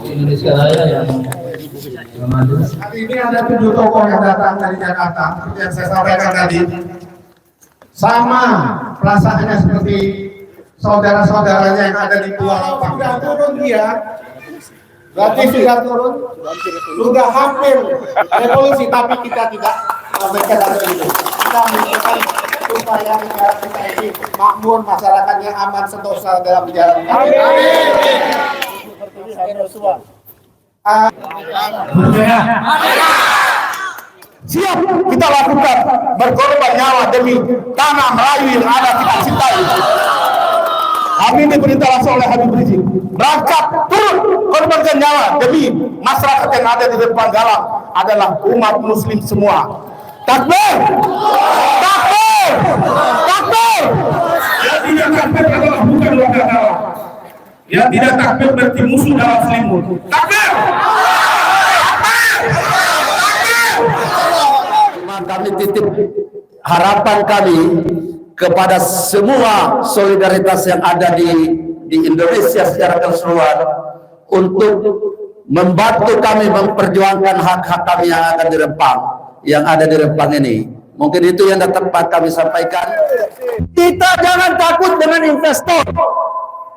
Indonesia Raya yang Hari ini ada 7 tokoh yang datang dari Jakarta, seperti yang saya sampaikan tadi. Sama perasaannya seperti saudara-saudaranya yang ada di Pulau Lampang. Sudah turun dia, berarti sudah turun, sudah hampir revolusi, tapi kita tidak berkata begitu. Kita menginginkan supaya negara kita ini makmur, masyarakatnya aman, sentosa dalam berjalan. Siap kita lakukan, berkorban nyawa demi tanah Melayu yang ada kita cintai. Kami diperintah langsung oleh Habib Rizik, berangkat turun korbankan nyawa demi masyarakat yang ada di depan galang adalah umat muslim semua. Takbir! Takbir! Takbir! Yang tidak takbir adalah bukan warga galang. Yang tidak takbir berarti musuh dalam selimut. Takbir! Kami titip harapan kami kepada semua solidaritas yang ada di Indonesia secara keseluruhan untuk membantu kami memperjuangkan hak-hak kami yang ada di Rempang, ini. Mungkin itu yang tepat kami sampaikan. Kita jangan takut dengan investor.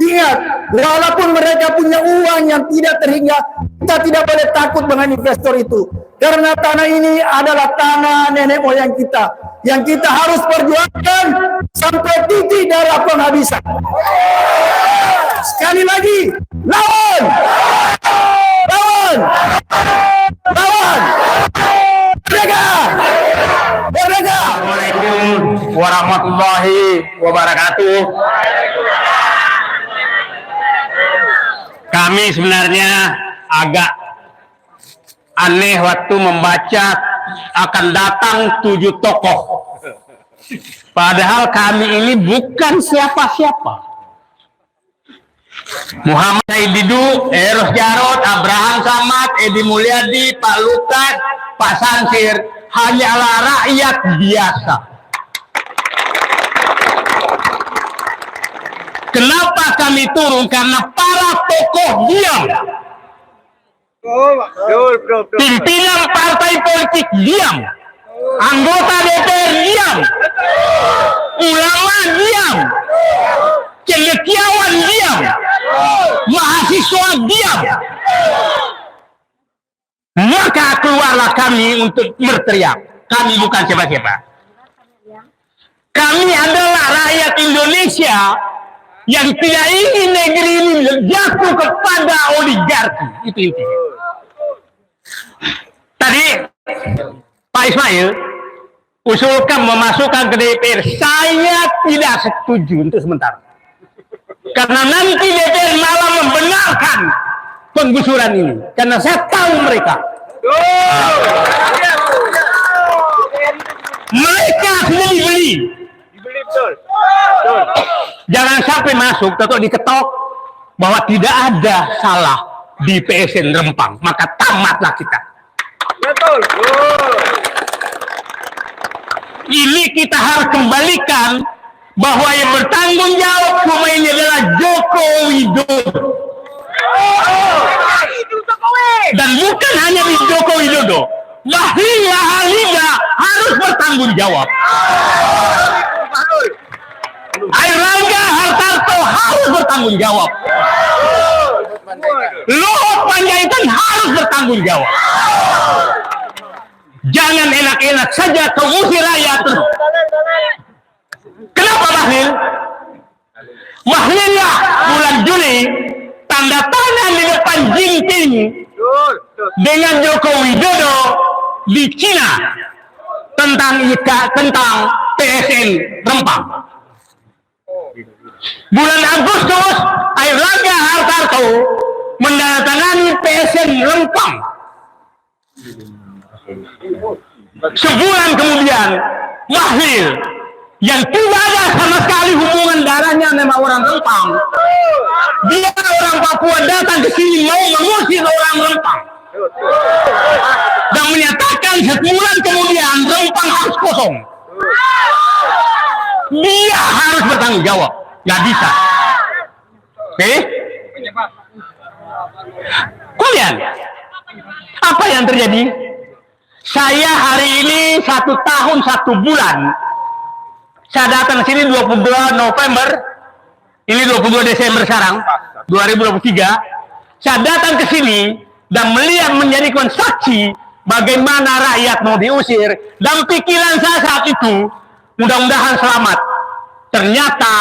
Ingat, walaupun mereka punya uang yang tidak terhingga, kita tidak boleh takut dengan investor itu. Karena tanah ini adalah tanah nenek moyang kita, yang kita harus perjuangkan sampai titik darah penghabisan. Sekali lagi, lawan! Lawan! Lawan! Merdeka! Merdeka! Assalamualaikum warahmatullahi wabarakatuh. Kami sebenarnya agak aneh waktu membaca akan datang 7 tokoh. Padahal kami ini bukan siapa-siapa. Muhammad Said Didu, Eros Jarot, Abraham Samad, Edi Mulyadi, Pak Lukat, Pak Sansir hanyalah rakyat biasa. Kenapa kami turun? Karena para tokoh diam. Pimpinan partai politik diam. Anggota DPR diam. Ulama diam. Cendekiawan diam. Mahasiswa diam. Maka keluarlah kami untuk berteriak. Kami bukan siapa-siapa. Kami adalah rakyat Indonesia yang tidak ingin negeri ini jatuh kepada oligarki. Itu intinya. Tadi Pak Ismail usulkan memasukkan ke DPR. Saya tidak setuju untuk sementara. Karena nanti DPR malah membenarkan penggusuran ini. Karena saya tahu mereka. Mereka sudah dibeli. Jangan sampai masuk atau diketok bahwa tidak ada salah di PSN Rempang, maka tamatlah kita. Betul. Ini kita harus kembalikan bahwa yang bertanggung jawab semua ini adalah Joko Widodo. Dan bukan hanya di Joko Widodo, Lahliga harus bertanggung jawab. Airlangga Hartarto harus bertanggung jawab. Luhut Panjaitan harus bertanggung jawab. Jangan enak-enak saja kau usir rakyat. Kenapa Bahlil? Bahlil lah bulan Juli tanda tangan di depan Jinping dengan Joko Widodo di Cina tentang PSN Rempang. Bulan Agustus Airlangga Hartarto menandatangani PSN Rempang. Sebulan kemudian Bahlil yang tidak ada sama sekali hubungan darahnya sama orang Rempang, dia orang Papua datang ke sini mau mengusir orang Rempang dan menyatakan sebulan kemudian Rempang harus kosong. Dia harus bertanggung jawab. Nggak bisa. Oke? Kemudian, apa yang terjadi? Saya hari ini 1 tahun 1 bulan. Saya datang ke sini 22 November. Ini 22 Desember sekarang, 2023. Saya datang ke sini dan melihat menjadikan saksi bagaimana rakyat mau diusir. Dan pikiran saya saat itu, mudah-mudahan selamat. Ternyata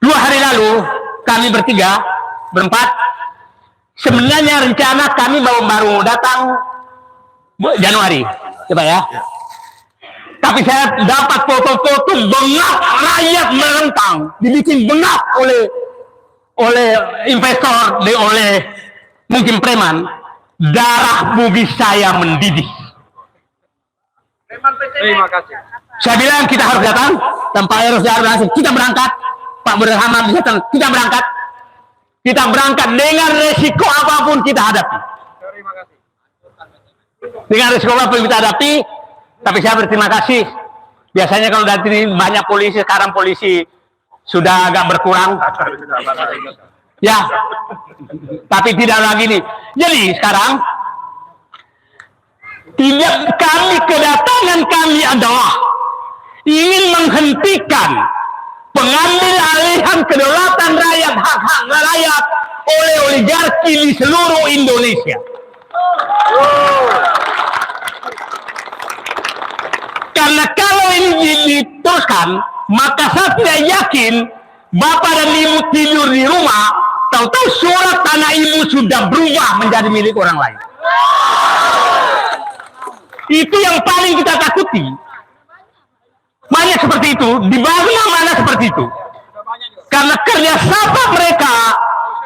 2 hari lalu, kami berempat, sebenarnya rencana kami baru datang Januari, coba ya. Tapi saya dapat foto-foto bengap rakyat menentang, dibikin bengap oleh investor, oleh mungkin preman. Darah bugis saya mendidih. Terima kasih. Saya bilang kita harus datang, tanpa harus datang, kita berangkat. Pak Berhamad datang, kita berangkat. Kita berangkat dengan resiko apapun kita hadapi. Terima kasih. Dengan resiko apapun kita hadapi, tapi saya berterima kasih. Biasanya kalau dari sini banyak polisi, sekarang polisi sudah agak berkurang. Ya, tapi tidak lagi nih. Jadi sekarang, tidak kedatangan kami adalah ingin menghentikan pengambil alihan kedaulatan rakyat, hak-hak rakyat oleh oligarki di seluruh Indonesia. Karena kalau ini diteruskan, maka saya tidak yakin Bapak dan Ibu tidur di rumah, tahu-tahu surat tanah Ibu sudah berubah menjadi milik orang lain. Itu yang paling kita takuti. Banyak seperti itu, di mana seperti itu. Karena kerja sama mereka,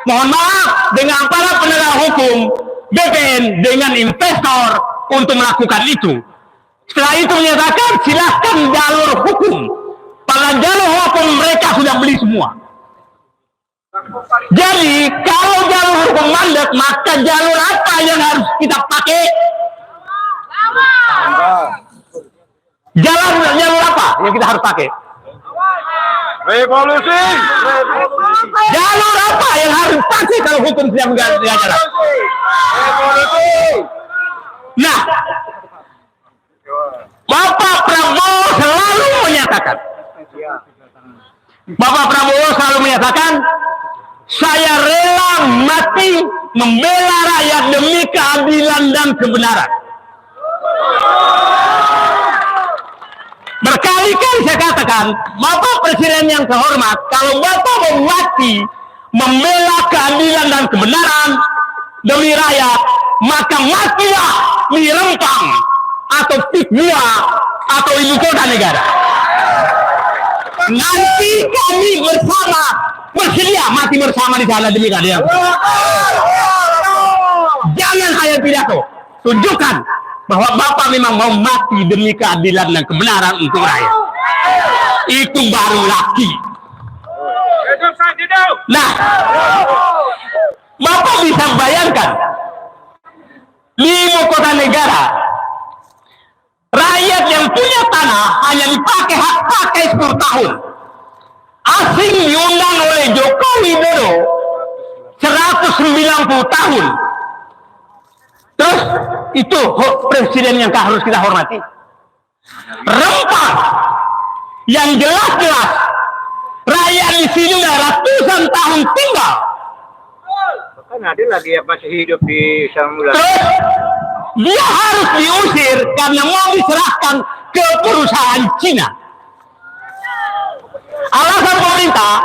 mohon maaf, dengan para penegak hukum, BPN, dengan investor untuk melakukan itu. Setelah itu menyatakan silahkan jalur hukum. Pada jalur hukum mereka sudah beli semua. Jadi kalau jalur hukum mandek, maka jalur apa yang harus kita pakai? Jalur apa yang kita harus pakai? Revolusi. Jalur apa yang harus pakai kalau hukum tidak jalan? Nah, Bapak Prabowo selalu menyatakan, saya rela mati membela rakyat demi keadilan dan kebenaran. Berkali-kali saya katakan, Bapak Presiden yang terhormat, kalau Bapak mau mati membela keadilan dan kebenaran demi rakyat, maka matilah di Rempang atau Pikua atau ibu kota negara. Nanti kami bersama bersedia mati bersama di sana demi keadilan. Jangan hanya pidato, tunjukkan bahwa Bapak memang mau mati demi keadilan dan kebenaran untuk rakyat. Itu baru laki. Nah, Bapak bisa bayangkan di ibu kota negara, rakyat yang punya tanah hanya dipakai hak pakai 10 tahun. Asing diundang oleh Jokowi Widodo 190 tahun. Terus itu presiden yang harus kita hormati. Rempang yang jelas-jelas rakyat di sini udah ratusan tahun tinggal. Kan ada lagi yang masih hidup di Samula. Terus dia harus diusir karena mau diserahkan ke perusahaan Cina. Alasan pemerintah,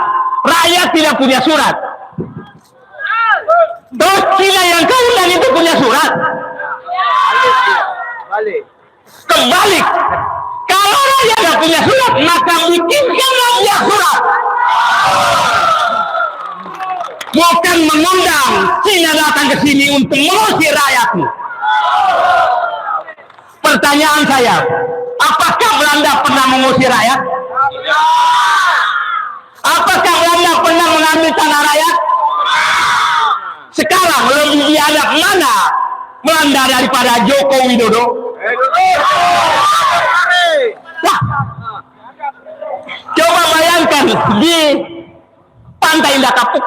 rakyat tidak punya surat. Terus Cina yang keundang itu punya surat. Balik. Kebalik. Kalau rakyat tidak punya surat, maka bikinkanlah dia surat. Bukan mengundang Cina datang ke sini untuk mengusir rakyatmu. Pertanyaan saya, apakah Belanda pernah mengusir rakyat? Apakah Belanda pernah mengambil tanah rakyat? Sekarang lebih dianggap mana Belanda daripada Joko Widodo? Wah. Coba bayangkan di Pantai Indah Kapuk,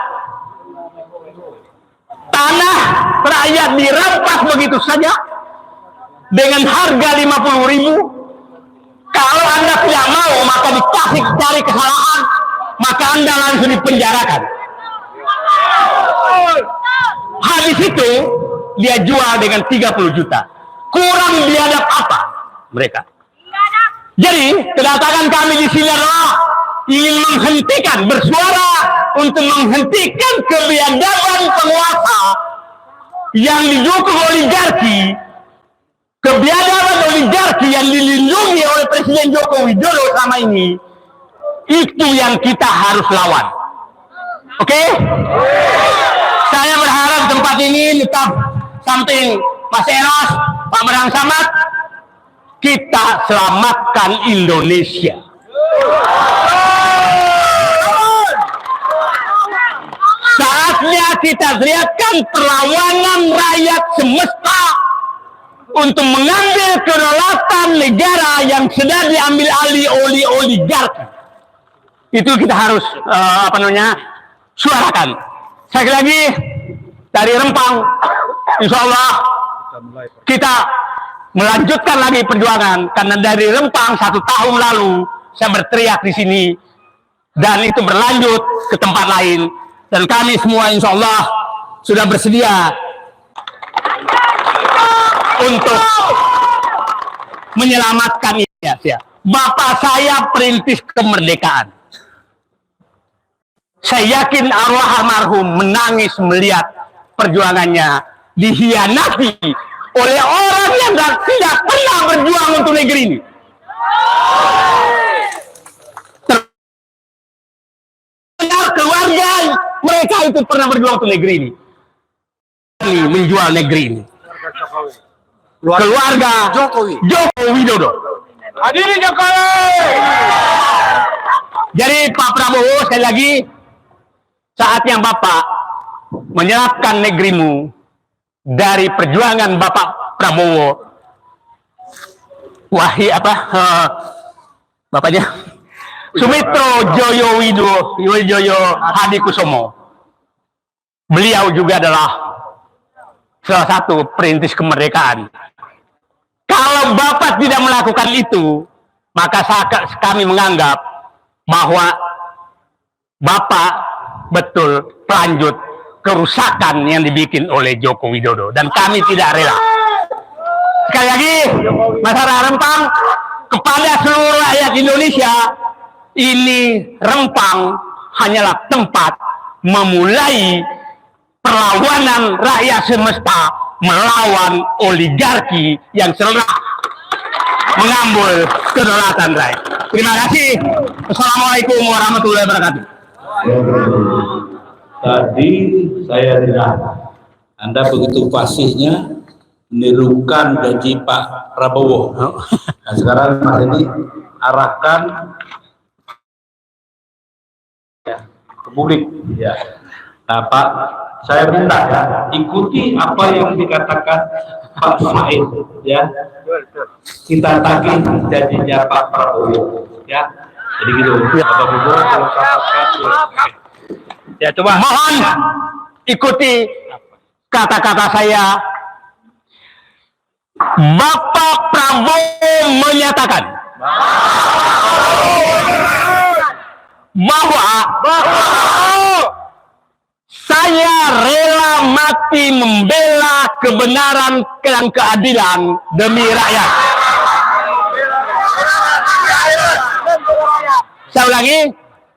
tanah rakyat dirampas begitu saja dengan harga 50.000. Kalau Anda tidak mau, maka dikasih cari kesalahan, maka Anda langsung dipenjarakan. Habis itu dia jual dengan 30 juta. Kurang biadab apa mereka? Jadi kedatangan kami di sini adalah ingin menghentikan, bersuara untuk menghentikan kebiadaban penguasa yang didukung oligarki, kebiadaban oligarki yang dilindungi oleh Presiden Joko Widodo selama ini. Itu yang kita harus lawan. Oke? Saya berharap tempat ini tetap samping Mas Eros, Pak Merang Samad, kita selamatkan Indonesia. Saatnya kita teriakkan perlawanan rakyat semesta untuk mengambil kedaulatan negara yang sedang diambil alih oleh oligarki. Itu kita harus suarakan. Sekali lagi dari Rempang, insya Allah kita melanjutkan lagi perjuangan, karena dari Rempang 1 tahun lalu saya berteriak di sini dan itu berlanjut ke tempat lain, dan kami semua insya Allah sudah bersedia untuk menyelamatkan Indonesia. Bapak saya perintis kemerdekaan. Saya yakin arwah almarhum menangis melihat perjuangannya dihianati oleh orang yang tidak pernah berjuang untuk negeri ini. Terkenal keluarga mereka itu pernah berjuang untuk negeri ini. Menjual negeri ini. Keluarga Joko Widodo. Hadirin Jokowi. Jadi Pak Prabowo, sekali lagi, saatnya Bapak menyerahkan negerimu dari perjuangan Bapak Prabowo. Bapaknya Sumitro Joyo Widodo Hadikusumo. Beliau juga adalah salah satu perintis kemerdekaan. Kalau Bapak tidak melakukan itu, maka kami menganggap bahwa Bapak betul pelanjut kerusakan yang dibikin oleh Joko Widodo, dan kami tidak rela. Sekali lagi, masyarakat Rempang, kepada seluruh rakyat Indonesia, ini Rempang hanyalah tempat memulai perlawanan rakyat semesta melawan oligarki yang telah mengambil kedaulatan rakyat. Terima kasih. Assalamualaikum warahmatullahi wabarakatuh. Tadi saya dengar Anda begitu fasihnya menirukan gaji Pak Prabowo. Nah, sekarang Mas ini arahkan ya, ke publik. Ya. Nah, Pak, saya minta ya ikuti apa yang dikatakan Pak Said. Ya, kita tagih janjinya Pak Prabowo. Ya, jadi gitu. Bapak Ibu, kalau ya, coba mohon ikuti kata-kata saya. Bapak Prabowo menyatakan bahwa saya rela mati membela kebenaran dan keadilan demi rakyat. Saya ulangi,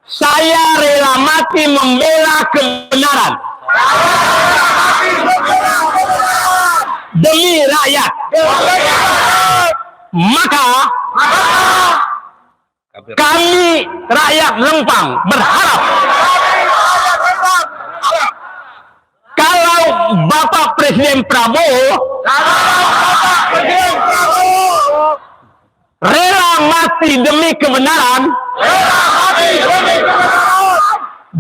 saya rela mati membela kebenaran demi rakyat. Maka kami rakyat Rempang berharap kalau Bapak Presiden Prabowo rela mati demi kebenaran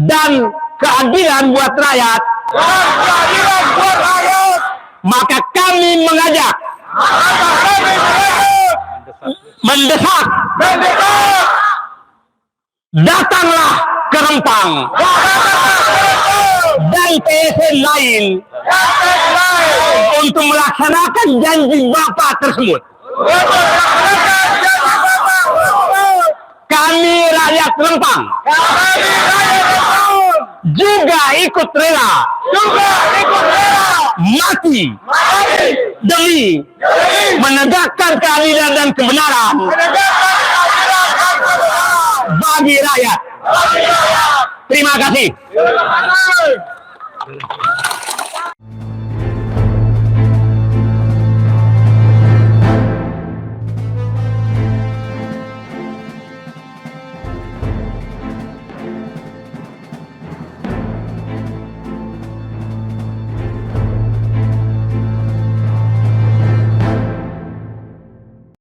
dan keadilan buat rakyat, maka kami mengajak, mendesak datanglah ke Rempang dan PSN lain untuk melaksanakan janji Bapak tersebut. Kami rakyat Rempang juga ikut rela mati demi menegakkan keadilan dan kebenaran bagi rakyat. Terima kasih.